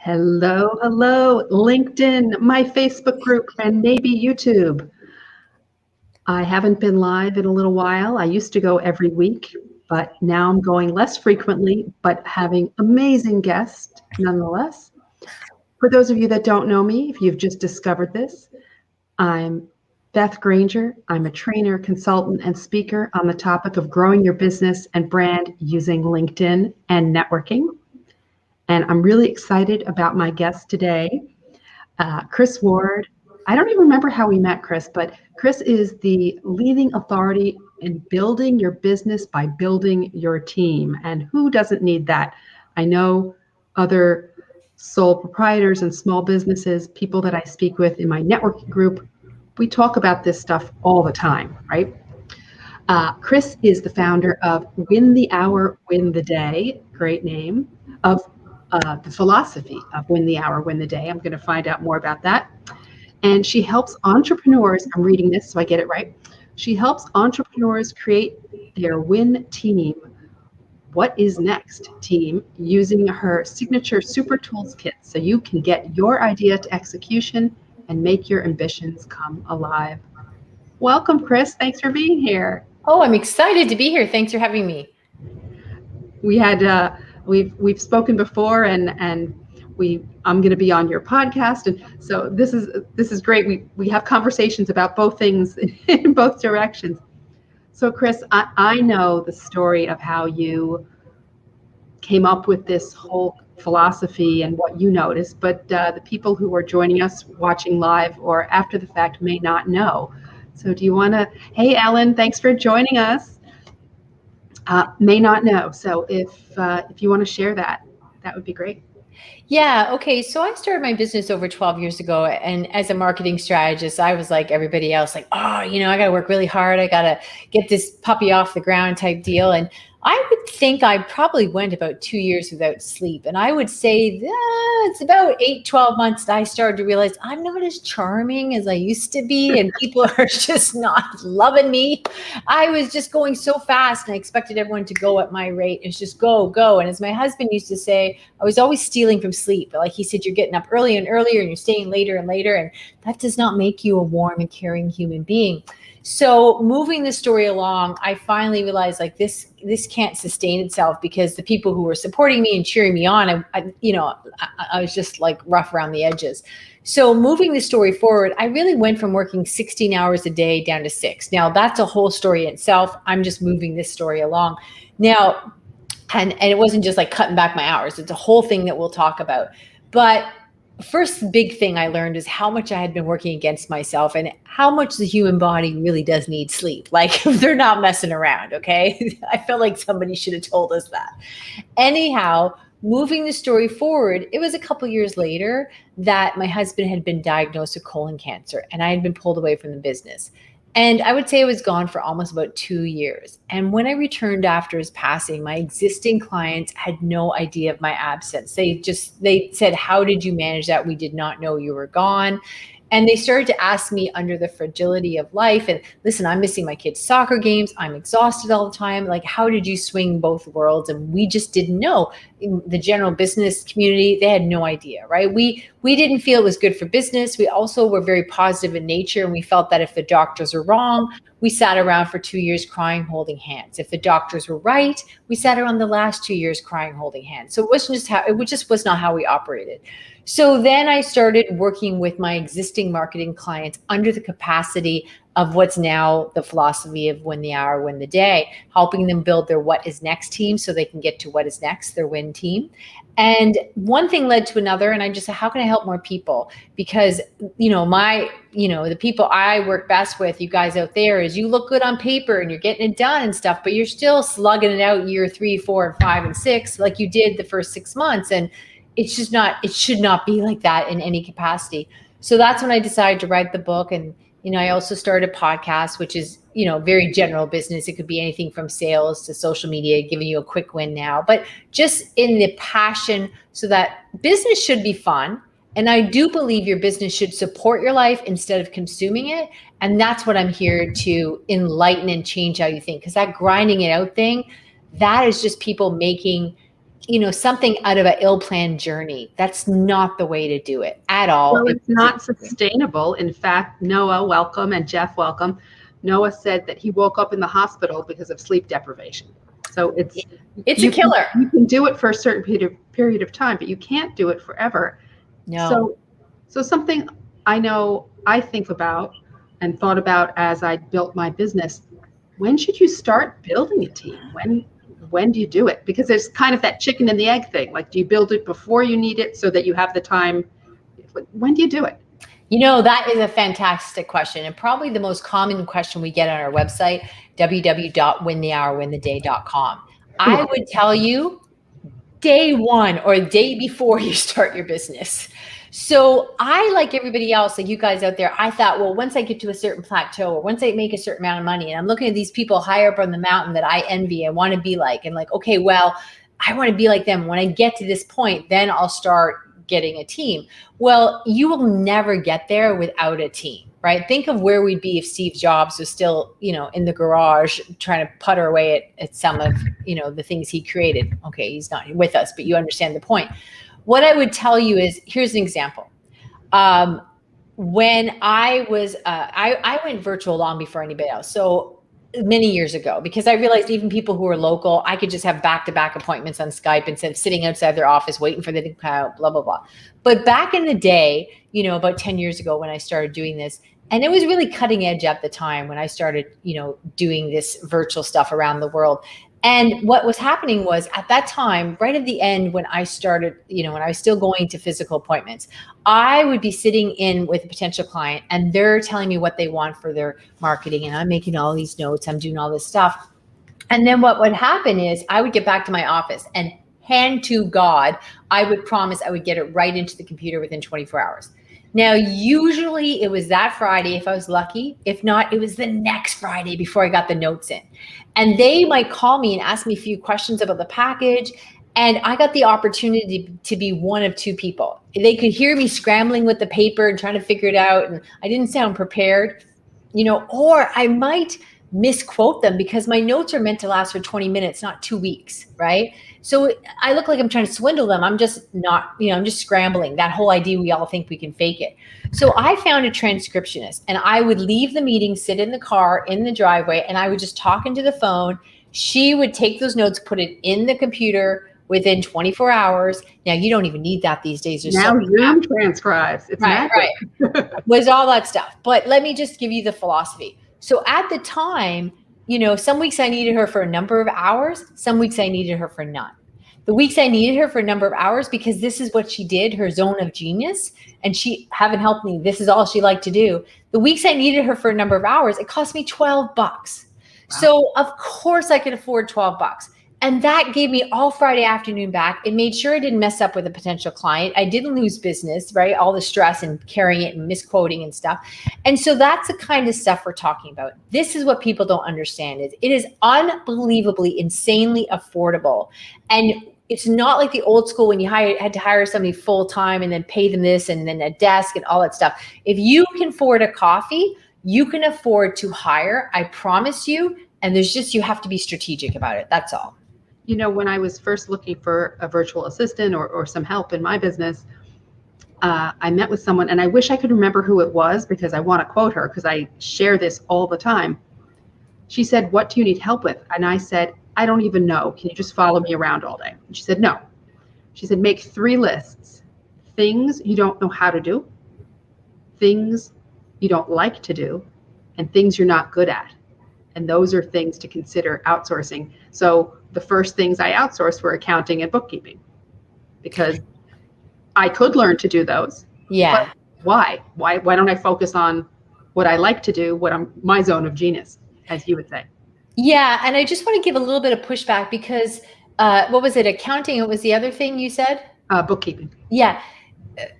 Hello, hello, LinkedIn, my Facebook group, and maybe YouTube. I haven't been live in a little while. I used to go every week, but now I'm going less frequently, but having amazing guests nonetheless. For those of you that don't know me, if you've just discovered this, I'm Beth Granger. I'm a trainer, consultant, and speaker on the topic of growing your business and brand using LinkedIn and networking. And I'm really excited about my guest today, Kris Ward. I don't even remember how we met, Kris, but Kris is the leading authority in building your business by building your team. And who doesn't need that? I know other sole proprietors and small businesses, people that I speak with in my networking group, we talk about this stuff all the time, right? Kris is the founder of Win the Hour, Win the Day, great name, of the philosophy of Win the Hour, Win the Day. I'm going to find out more about that. And she helps entrepreneurs, I'm reading this so I get it right. She helps entrepreneurs create their win team. What is next team using her signature super tools kit so you can get your idea to execution and make your ambitions come alive. Welcome, Kris. Thanks for being here. Oh, I'm excited to be here. Thanks for having me. We've spoken before, and I'm going to be on your podcast, and so this is great. We have conversations about both things in both directions. So, Kris, I know the story of how you came up with this whole philosophy and what you noticed, but the people who are joining us watching live or after the fact may not know. So do you want to, hey, Ellen, thanks for joining us. May not know. So if you want to share that would be great. Yeah. Okay. So I started my business over 12 years ago. And as a marketing strategist, I was like everybody else, like, I got to work really hard. I got to get this puppy off the ground type deal. And I would think I probably went about 2 years without sleep. And I would say it's about 12 months that I started to realize I'm not as charming as I used to be. And people are just not loving me. I was just going so fast and I expected everyone to go at my rate. It's just go, go. And as my husband used to say, I was always stealing from sleep. Like he said, you're getting up early and earlier and you're staying later and later. And that does not make you a warm and caring human being. So moving the story along, I finally realized like this can't sustain itself because the people who were supporting me and cheering me on, I was just like rough around the edges. So moving the story forward, I really went from working 16 hours a day down to 6. Now that's a whole story in itself. I'm just moving this story along. Now, and it wasn't just like cutting back my hours. It's a whole thing that we'll talk about. But first big thing I learned is how much I had been working against myself and how much the human body really does need sleep. Like they're not messing around, okay? I felt like somebody should have told us that. Anyhow, moving the story forward, it was a couple years later that my husband had been diagnosed with colon cancer and I had been pulled away from the business. And I would say I was gone for almost about 2 years. And when I returned after his passing, my existing clients had no idea of my absence. They said, how did you manage that? We did not know you were gone. And they started to ask me under the fragility of life. And listen, I'm missing my kids' soccer games. I'm exhausted all the time. Like, how did you swing both worlds? And we just didn't know. In the general business community, they had no idea, right? We didn't feel it was good for business. We also were very positive in nature. And we felt that if the doctors were wrong, we sat around for 2 years crying, holding hands. If the doctors were right, we sat around the last 2 years crying, holding hands. So it just was not how we operated. So then I started working with my existing marketing clients under the capacity of what's now the philosophy of Win the Hour, Win the Day, helping them build their what is next team so they can get to what is next, their win team. And one thing led to another. And I just said, how can I help more people? Because, the people I work best with, you guys out there, is you look good on paper and you're getting it done and stuff, but you're still slugging it out year 3, 4, and 5, and 6, like you did the first 6 months. And it should not be like that in any capacity. So that's when I decided to write the book. And, I also started a podcast, which is, very general business. It could be anything from sales to social media, giving you a quick win now, but just in the passion so that business should be fun. And I do believe your business should support your life instead of consuming it. And that's what I'm here to enlighten and change how you think. Because that grinding it out thing, that is just people making something out of an ill-planned journey. That's not the way to do it at all. Well, it's not sustainable. In fact, Noah, welcome, and Jeff, welcome. Noah said that he woke up in the hospital because of sleep deprivation. So it's a killer. You can do it for a certain period of time, but you can't do it forever. No. So something I know I think about and thought about as I built my business, when should you start building a team? When do you do it? Because there's kind of that chicken and the egg thing. Like, do you build it before you need it so that you have the time? When do you do it? That is a fantastic question, and probably the most common question we get on our website, www.winthehourwintheday.com. I would tell you day one or day before you start your business. So I, like everybody else, like you guys out there, I thought, well, once I get to a certain plateau or once I make a certain amount of money, and I'm looking at these people higher up on the mountain that I envy and want to be like, and like, okay, well, I want to be like them. When I get to this point, then I'll start getting a team. Well, you will never get there without a team, right? Think of where we'd be if Steve Jobs was still, in the garage trying to putter away at some of, the things he created. Okay, he's not with us, but you understand the point. What I would tell you is, here's an example. When I was, I went virtual long before anybody else. So many years ago, because I realized even people who are local, I could just have back-to-back appointments on Skype instead of sitting outside their office waiting for them to come out, blah, blah, blah. But back in the day, about 10 years ago when I started doing this, and it was really cutting edge at the time when I started, doing this virtual stuff around the world. And what was happening was at that time, right at the end, when I started, when I was still going to physical appointments, I would be sitting in with a potential client and they're telling me what they want for their marketing. And I'm making all these notes, I'm doing all this stuff. And then what would happen is I would get back to my office and hand to God, I would promise I would get it right into the computer within 24 hours. Now, usually it was that Friday if I was lucky. If not, it was the next Friday before I got the notes in. And they might call me and ask me a few questions about the package. And I got the opportunity to be one of two people. They could hear me scrambling with the paper and trying to figure it out. And I didn't sound prepared, or I might misquote them because my notes are meant to last for 20 minutes, not 2 weeks, right? So I look like I'm trying to swindle them. I'm just not, I'm just scrambling. That whole idea, we all think we can fake it. So I found a transcriptionist and I would leave the meeting, sit in the car, in the driveway, and I would just talk into the phone. She would take those notes, put it in the computer within 24 hours. Now, you don't even need that these days. Now Zoom transcribes. It's right. Was all that stuff. But let me just give you the philosophy. So at the time, some weeks I needed her for a number of hours. Some weeks I needed her for none. The weeks I needed her for a number of hours, because this is what she did, her zone of genius, and she haven't helped me. This is all she liked to do. The weeks I needed her for a number of hours, it cost me $12. Wow. So of course I could afford $12. And that gave me all Friday afternoon back. It made sure I didn't mess up with a potential client. I didn't lose business, right? All the stress and carrying it and misquoting and stuff. And so that's the kind of stuff we're talking about. This is what people don't understand is it is unbelievably, insanely affordable. And it's not like the old school when you had to hire somebody full time and then pay them this and then a desk and all that stuff. If you can afford a coffee, you can afford to hire, I promise you. And you have to be strategic about it. That's all. When I was first looking for a virtual assistant or some help in my business, I met with someone, and I wish I could remember who it was because I want to quote her because I share this all the time. She said, "What do you need help with?" And I said, "I don't even know. Can you just follow me around all day?" And she said, "No." She said, "Make 3 lists. Things you don't know how to do, things you don't like to do, and things you're not good at. And those are things to consider outsourcing." So the first things I outsourced were accounting and bookkeeping because I could learn to do those. Yeah. But why? Why don't I focus on what I like to do, my zone of genius, as you would say? Yeah. And I just want to give a little bit of pushback because what was it? Accounting. What was the other thing you said? Bookkeeping. Yeah.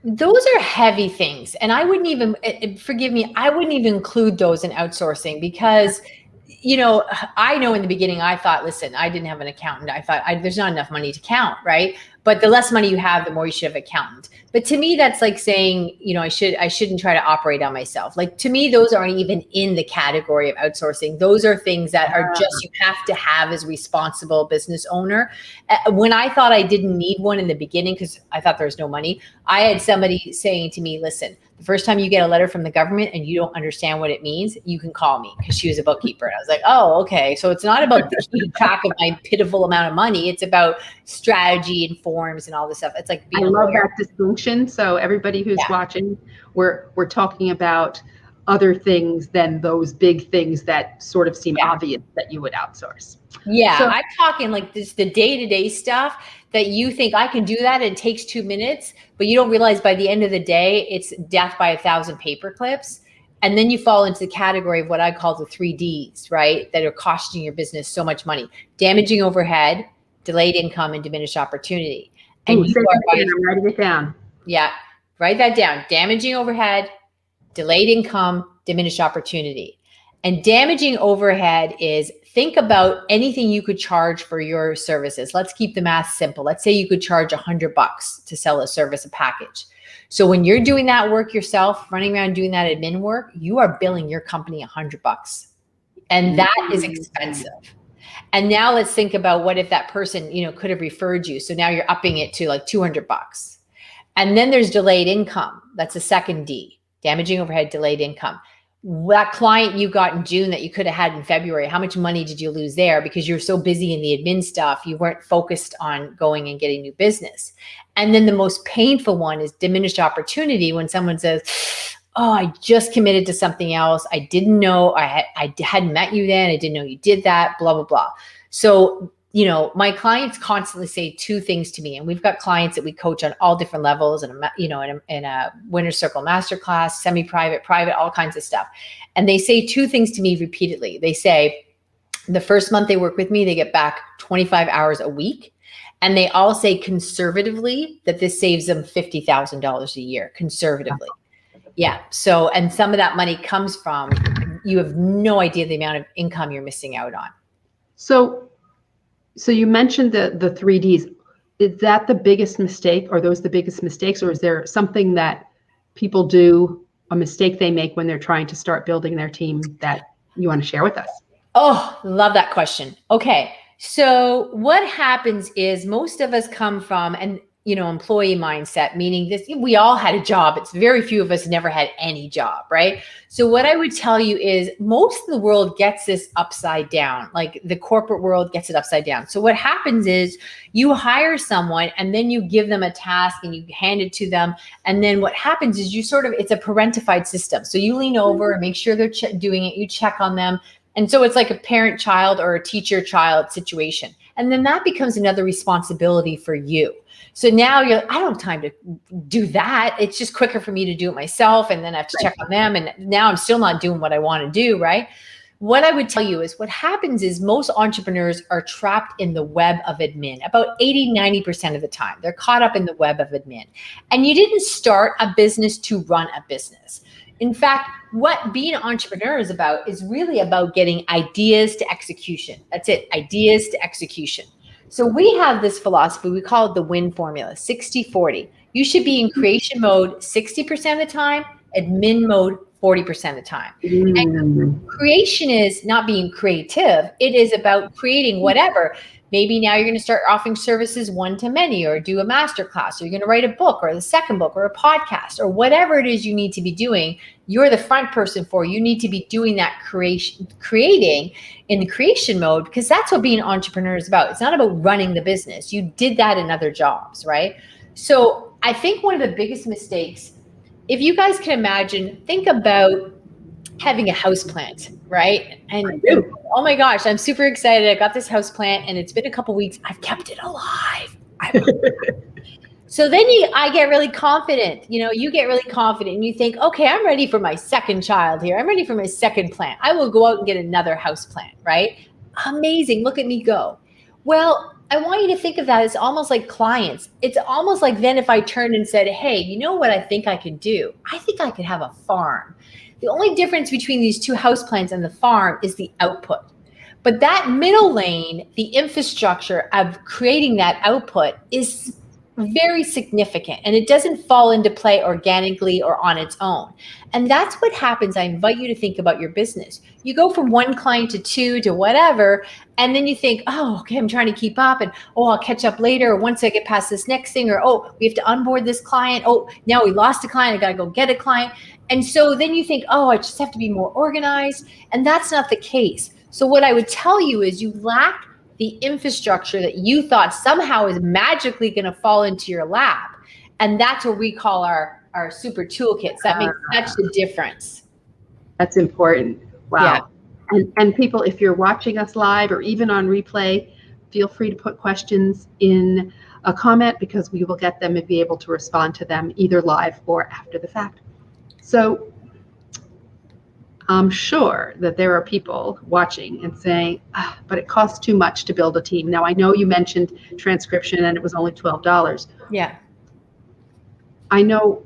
Those are heavy things. And I wouldn't even, forgive me, I wouldn't even include those in outsourcing because I know in the beginning, I thought, listen, I didn't have an accountant. I thought there's not enough money to count, right? But the less money you have, the more you should have an accountant. But to me, that's like saying, I shouldn't try to operate on myself. Like, to me, those aren't even in the category of outsourcing. Those are things that are just, you have to have as a responsible business owner. When I thought I didn't need one in the beginning, because I thought there was no money, I had somebody saying to me, listen, the first time you get a letter from the government and you don't understand what it means, you can call me, because she was a bookkeeper. And I was like, oh, okay. So it's not about keeping track of my pitiful amount of money. It's about strategy and forms and all this stuff. It's like being I love that distinction. So everybody who's watching, we're talking about other things than those big things that sort of seem obvious that you would outsource. Yeah, so I'm talking like this, the day-to-day stuff that you think I can do that, and it takes 2 minutes, but you don't realize by the end of the day, it's death by 1,000 paper clips. And then you fall into the category of what I call the 3 Ds, right? That are costing your business so much money: damaging overhead, delayed income, and diminished opportunity. And I'm writing it down. Yeah, write that down. Damaging overhead, delayed income, diminished opportunity. And damaging overhead is, think about anything you could charge for your services. Let's keep the math simple. Let's say you could charge $100 to sell a service, a package. So when you're doing that work yourself, running around doing that admin work, you are billing your company $100. And that is expensive. And now let's think about, what if that person, could have referred you. So now you're upping it to like $200. And then there's delayed income. That's the second D, damaging overhead, delayed income. That client you got in June that you could have had in February, how much money did you lose there because you're so busy in the admin stuff, you weren't focused on going and getting new business? And then the most painful one is diminished opportunity, when someone says, oh, I just committed to something else. I didn't know, I hadn't met you then. I didn't know you did that, blah, blah, blah. So, my clients constantly say 2 things to me, and we've got clients that we coach on all different levels, and in a Winner's Circle masterclass, semi-private, private, all kinds of stuff. And they say 2 things to me repeatedly. They say the first month they work with me, they get back 25 hours a week. And they all say conservatively that this saves them $50,000 a year, conservatively. Yeah. So, and some of that money comes from, you have no idea the amount of income you're missing out on. So you mentioned the 3 Ds. Is that the biggest mistake? Are those the biggest mistakes? Or is there something that people do, a mistake they make when they're trying to start building their team, that you want to share with us? Oh, love that question. Okay. So what happens is, most of us come from employee mindset, meaning this, we all had a job. It's very few of us never had any job, right? So what I would tell you is, most of the world gets this upside down. Like, the corporate world gets it upside down. So what happens is, you hire someone and then you give them a task and you hand it to them. And then what happens is, it's a parentified system. So you lean over and make sure they're doing it. You check on them. And so it's like a parent-child or a teacher-child situation. And then that becomes another responsibility for you. So now I don't have time to do that. It's just quicker for me to do it myself. And then I have to check on them. And now I'm still not doing what I want to do, right? What I would tell you is, what happens is, most entrepreneurs are trapped in the web of admin about 80-90% of the time. They're caught up in the web of admin. And you didn't start a business to run a business. In fact, what being an entrepreneur is about is really about getting ideas to execution. That's it, ideas to execution. So we have this philosophy, we call it the WIN formula, 60-40. You should be in creation mode 60% of the time, admin mode 40% of the time. And creation is not being creative. It is about creating whatever. Maybe now you're going to start offering services one-to-many, or do a masterclass, or you're going to write a book, or the second book, or a podcast, or whatever it is you need to be doing. You're the front person for. You need to be doing that creating in the creation mode, because that's what being an entrepreneur is about. It's not about running the business. You did that in other jobs, right? So I think one of the biggest mistakes, if you guys can imagine, think about having a house plant, right? And oh my gosh, I'm super excited. I got this house plant and it's been a couple weeks. I've kept it alive. So then I get really confident. You get really confident and you think, okay, I'm ready for my second child here. I'm ready for my second plant. I will go out and get another house plant, right? Amazing. Look at me go. Well, I want you to think of that as almost like clients. It's almost like then if I turned and said, hey, you know what I think I could do? I think I could have a farm. The only difference between these 2 house plants and the farm is the output. But that middle lane, the infrastructure of creating that output, is very significant, and it doesn't fall into play organically or on its own. And that's what happens. I invite you to think about your business. You go from one client to two to whatever, and then you think, oh, okay, I'm trying to keep up, and oh, I'll catch up later, or once I get past this next thing, or oh, we have to onboard this client. Oh, now we lost a client, I got to go get a client. And so then you think, oh, I just have to be more organized. And that's not the case. So what I would tell you is you lack the infrastructure that you thought somehow is magically going to fall into your lap. And that's what we call our super toolkits. That makes such a difference. That's important. Wow. Yeah. And people, if you're watching us live or even on replay, feel free to put questions in a comment, because we will get them and be able to respond to them either live or after the fact. So I'm sure that there are people watching and saying, but it costs too much to build a team. Now, I know you mentioned transcription and it was only $12. Yeah. I know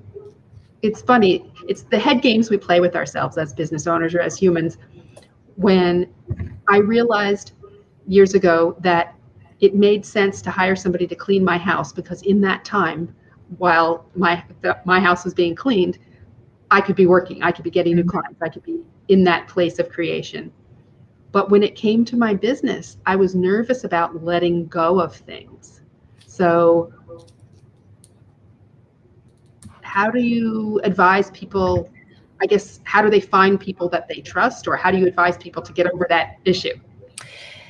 it's funny. It's the head games we play with ourselves as business owners or as humans. When I realized years ago that it made sense to hire somebody to clean my house, because in that time, while my house was being cleaned, I could be working, I could be getting new clients, I could be in that place of creation. But when it came to my business, I was nervous about letting go of things. So how do you advise people, I guess, how do they find people that they trust, or how do you advise people to get over that issue?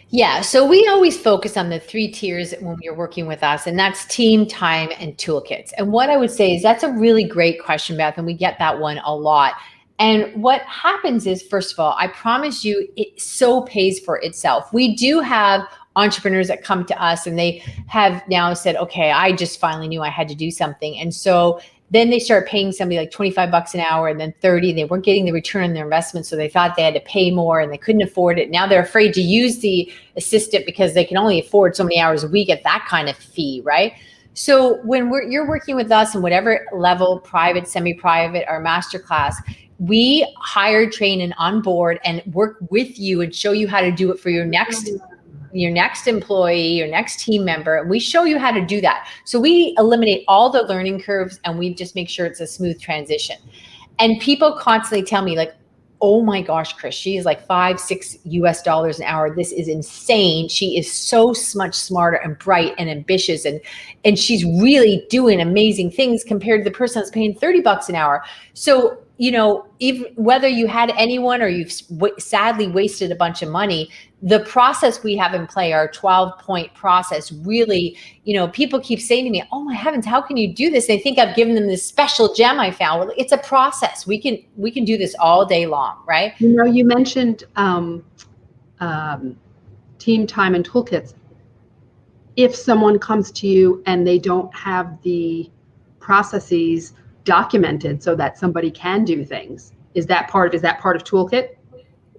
Yeah, so we always focus on the 3 tiers when you're working with us, and that's team, time, and toolkits. And what I would say is that's a really great question, Beth, and we get that one a lot. And what happens is, first of all, I promise you, it so pays for itself. We do have entrepreneurs that come to us and they have now said, okay, I just finally knew I had to do something. And so then they start paying somebody like $25 an hour and then 30. They weren't getting the return on their investment. So they thought they had to pay more and they couldn't afford it. Now they're afraid to use the assistant because they can only afford so many hours a week at that kind of fee, right? So when you're working with us in whatever level, private, semi-private, or masterclass, we hire, train, and onboard and work with you and show you how to do it for your next employee, your next team member. And we show you how to do that. So we eliminate all the learning curves and we just make sure it's a smooth transition. And people constantly tell me like, oh my gosh, Kris, she is like $5-6 an hour. This is insane. She is so much smarter and bright and ambitious. And she's really doing amazing things compared to the person that's paying $30 an hour. So, you know, even whether you had anyone or you've sadly wasted a bunch of money, the process we have in play, our 12-point process, really, you know, people keep saying to me, oh my heavens, how can you do this? They think I've given them this special gem I found. Well, it's a process. We can do this all day long, right? You know, you mentioned team time and toolkits. If someone comes to you and they don't have the processes documented so that somebody can do things, is that part of toolkit?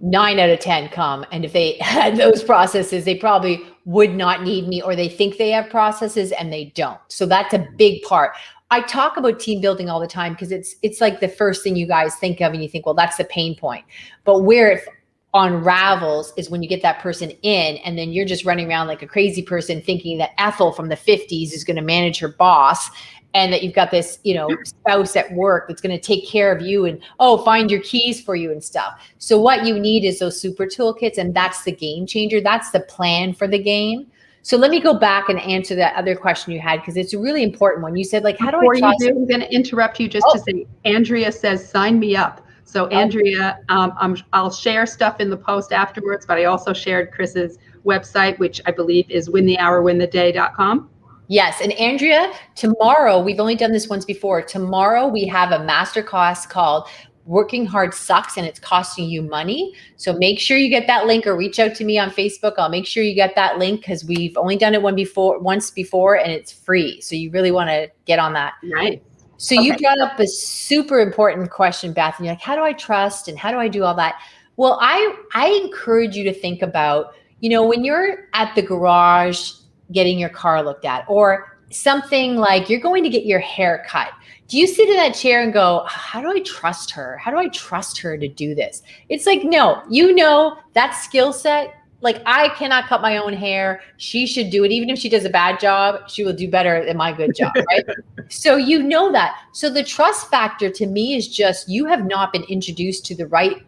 9 out of 10 come, and if they had those processes, they probably would not need me, or they think they have processes and they don't. So that's a big part. I talk about team building all the time because it's like the first thing you guys think of and you think, well, that's the pain point. But where it unravels is when you get that person in and then you're just running around like a crazy person thinking that Ethel from the 50s is going to manage her boss, and that you've got this, you know, spouse at work that's going to take care of you and, oh, find your keys for you and stuff. So what you need is those super toolkits, and that's the game changer. That's the plan for the game. So let me go back and answer that other question you had, because it's a really important one. You said, like, how do I trust? I'm going to interrupt you just to say, Andrea says, sign me up. So Andrea, I'll share stuff in the post afterwards, but I also shared Kris's website, which I believe is winthehourwintheday.com. Yes. And Andrea, tomorrow, we've only done this once before. Tomorrow we have a masterclass called Working Hard Sucks and It's Costing You Money. So make sure you get that link or reach out to me on Facebook. I'll make sure you get that link because we've only done it once before and it's free. So you really want to get on that. Right. So you brought up a super important question, Beth, and you're like, how do I trust and how do I do all that? Well, I encourage you to think about, you know, when you're at the garage getting your car looked at, or something like you're going to get your hair cut. Do you sit in that chair and go, how do I trust her? How do I trust her to do this? It's like, no, you know, that skill set Like, I cannot cut my own hair. She should do it. Even if she does a bad job, she will do better than my good job, right? So you know that. So the trust factor to me is just, you have not been introduced to the right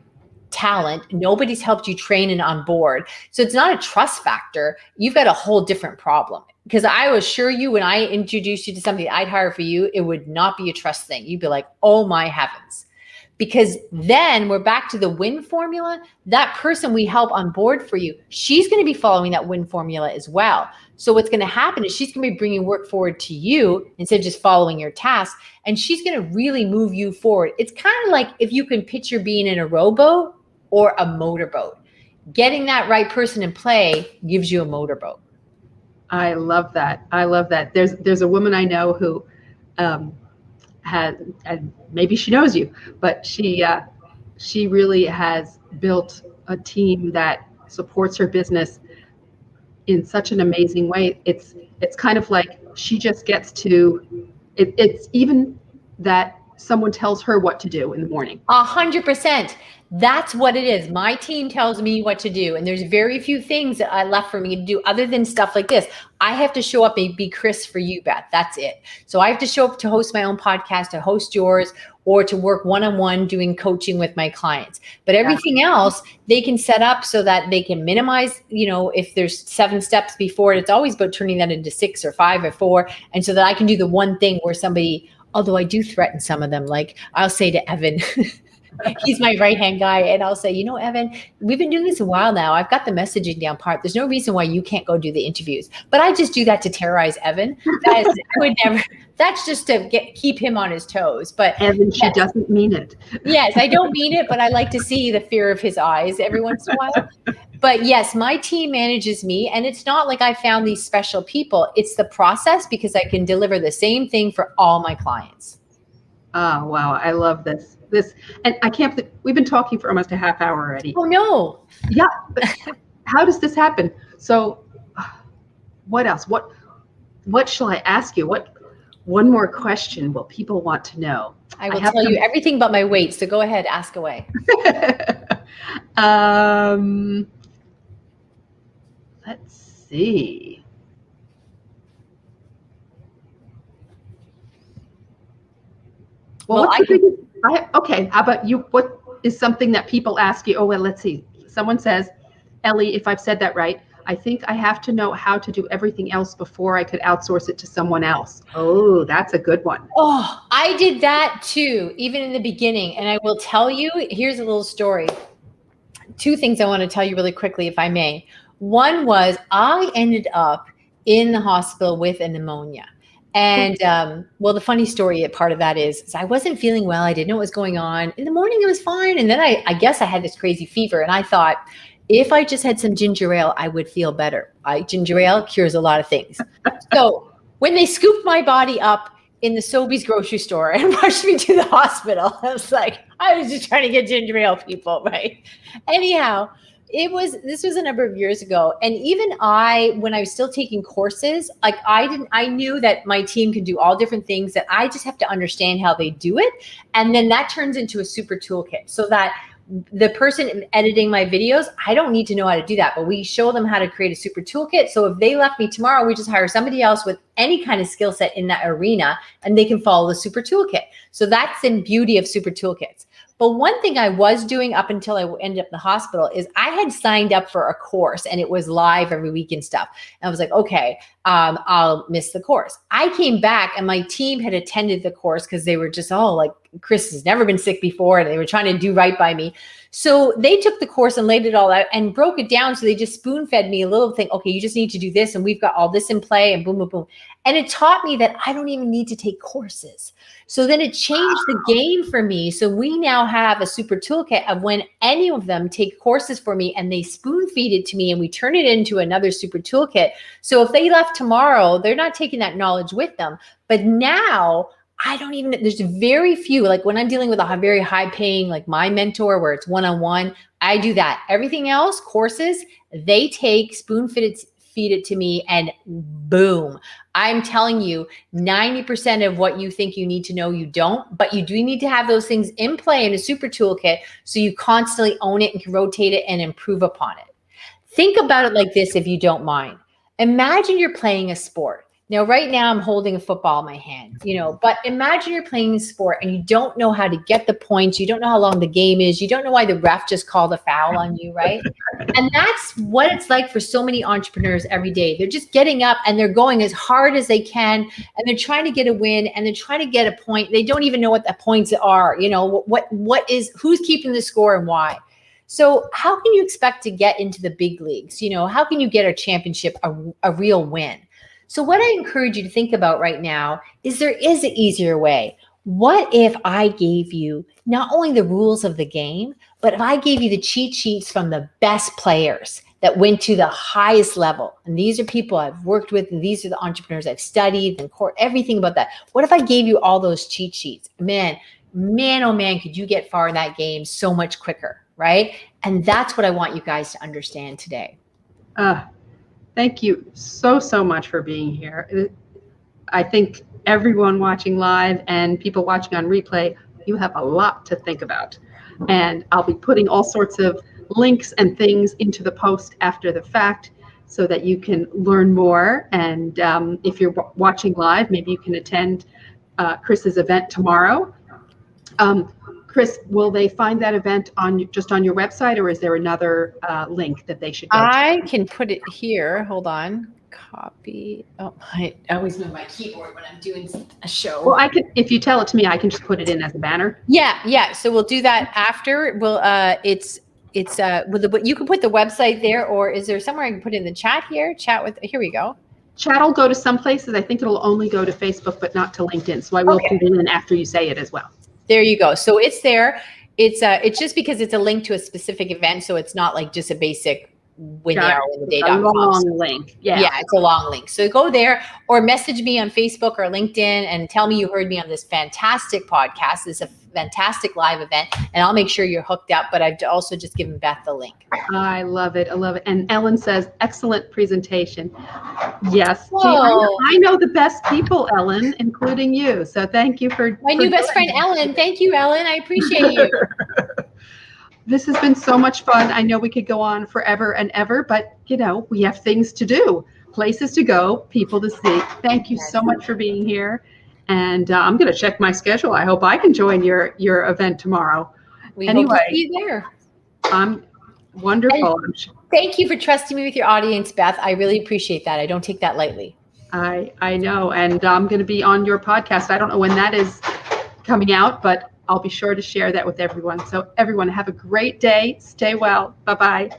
talent. Nobody's helped you train and onboard. So it's not a trust factor. You've got a whole different problem. Because I assure you, when I introduce you to somebody I'd hire for you, it would not be a trust thing. You'd be like, oh my heavens. Because then we're back to the win formula. That person we help on board for you, she's going to be following that win formula as well. So what's going to happen is she's going to be bringing work forward to you instead of just following your task. And she's going to really move you forward. It's kind of like if you can picture being in a rowboat or a motorboat. Getting that right person in play gives you a motorboat. I love that. I love that. There's a woman I know who had, and maybe she knows you, but she really has built a team that supports her business in such an amazing way. It's kind of like she just gets to, it's even that someone tells her what to do in the morning. 100%. That's what it is. My team tells me what to do. And there's very few things that I left for me to do other than stuff like this. I have to show up and be Kris for you, Beth. That's it. So I have to show up to host my own podcast, to host yours, or to work one-on-one doing coaching with my clients. But everything else, they can set up so that they can minimize, if there's 7 steps before it, it's always about turning that into 6 or 5 or 4. And so that I can do the one thing where somebody, although I do threaten some of them, like I'll say to Evan, he's my right-hand guy, and I'll say, Evan, we've been doing this a while now. I've got the messaging down part. There's no reason why you can't go do the interviews. But I just do that to terrorize Evan. I would never. That's just to keep him on his toes. But Evan, she doesn't mean it. Yes, I don't mean it, but I like to see the fear of his eyes every once in a while. But yes, my team manages me, and it's not like I found these special people. It's the process, because I can deliver the same thing for all my clients. Oh, wow. I love this. And I can't believe we've been talking for almost a half hour already. Oh, no. Yeah. How does this happen? So what else? What shall I ask you? One more question will people want to know? I will tell you everything but my weight. So go ahead, ask away. Let's see. Well, okay, how about you? What is something that people ask you? Oh, well, let's see. Someone says, Ellie, if I've said that right, I think I have to know how to do everything else before I could outsource it to someone else. Oh, that's a good one. Oh, I did that too, even in the beginning. And I will tell you, here's a little story. 2 things I want to tell you really quickly, if I may. One was I ended up in the hospital with a pneumonia. And the funny story part of that is I wasn't feeling well. I didn't know what was going on. In the morning, it was fine. And then I guess I had this crazy fever. And I thought, if I just had some ginger ale, I would feel better. Ginger ale cures a lot of things. So when they scooped my body up in the Sobeys grocery store and rushed me to the hospital, I was like, I was just trying to get ginger ale, people, right? Anyhow, this was a number of years ago. And even when I was still taking courses, like I knew that my team can do all different things, that I just have to understand how they do it. And then that turns into a super toolkit, so that the person editing my videos, I don't need to know how to do that, but we show them how to create a super toolkit. So if they left me tomorrow, we just hire somebody else with any kind of skill set in that arena, and they can follow the super toolkit. So that's the beauty of super toolkits. But one thing I was doing up until I ended up in the hospital is I had signed up for a course, and it was live every week and stuff. And I was like, okay, I'll miss the course. I came back and my team had attended the course because they were just, like, Kris has never been sick before, and they were trying to do right by me. So they took the course and laid it all out and broke it down. So they just spoon fed me a little thing. Okay, you just need to do this, and we've got all this in play, and boom, boom, boom. And it taught me that I don't even need to take courses. So then it changed the game for me. So we now have a super toolkit of when any of them take courses for me and they spoon feed it to me, and we turn it into another super toolkit. So if they left tomorrow, they're not taking that knowledge with them. But now there's very few, like when I'm dealing with a very high paying, like my mentor, where it's one-on-one, I do that. Everything else, courses, they take, spoon feed it to me, and boom. I'm telling you, 90% of what you think you need to know, you don't, but you do need to have those things in play in a super toolkit so you constantly own it and can rotate it and improve upon it. Think about it like this, if you don't mind. Imagine you're playing a sport. Now, right now I'm holding a football in my hand, but imagine you're playing a sport and you don't know how to get the points. You don't know how long the game is. You don't know why the ref just called a foul on you, right? And that's what it's like for so many entrepreneurs every day. They're just getting up and they're going as hard as they can, and they're trying to get a win, and they're trying to get a point. They don't even know what the points are. Who's keeping the score and why. So how can you expect to get into the big leagues? How can you get a championship, a real win? So what I encourage you to think about right now is there is an easier way. What if I gave you not only the rules of the game, but if I gave you the cheat sheets from the best players that went to the highest level? And these are people I've worked with, and these are the entrepreneurs I've studied and everything about that. What if I gave you all those cheat sheets? Man, oh man, could you get far in that game so much quicker, right? And that's what I want you guys to understand today. Thank you so much for being here. I think everyone watching live and people watching on replay, you have a lot to think about. And I'll be putting all sorts of links and things into the post after the fact so that you can learn more. And if you're watching live, maybe you can attend Kris's event tomorrow. Kris, will they find that event just on your website, or is there another link that they should go to? I can put it here. Hold on. Copy. Oh, I always move my keyboard when I'm doing a show. Well, I can. If you tell it to me, I can just put it in as a banner. Yeah. So we'll do that after. We'll. You can put the website there, or is there somewhere I can put in the chat here? Here we go. Chat will go to some places. I think it'll only go to Facebook, but not to LinkedIn. So I will put it in after you say it as well. There you go. So it's there. It's just because it's a link to a specific event, so it's not like just a basic whenthehourwhentheday.com. A long link. Yeah, it's a long link. So go there or message me on Facebook or LinkedIn and tell me you heard me on this fantastic podcast. This is a fantastic live event, and I'll make sure you're hooked up. But I've also just given Beth the link. I love it. And Ellen says, excellent presentation. Yes. See, I know the best people, Ellen, including you. So thank you for my new best friend, Ellen. Thank you, Ellen. I appreciate you. This has been so much fun. I know we could go on forever and ever, but we have things to do, places to go, people to see. Thank you so much for being here. And I'm going to check my schedule. I hope I can join your event tomorrow. We hope to see you there. Wonderful. Thank you for trusting me with your audience, Beth. I really appreciate that. I don't take that lightly. I know. And I'm going to be on your podcast. I don't know when that is coming out, but I'll be sure to share that with everyone. So everyone, have a great day. Stay well. Bye-bye.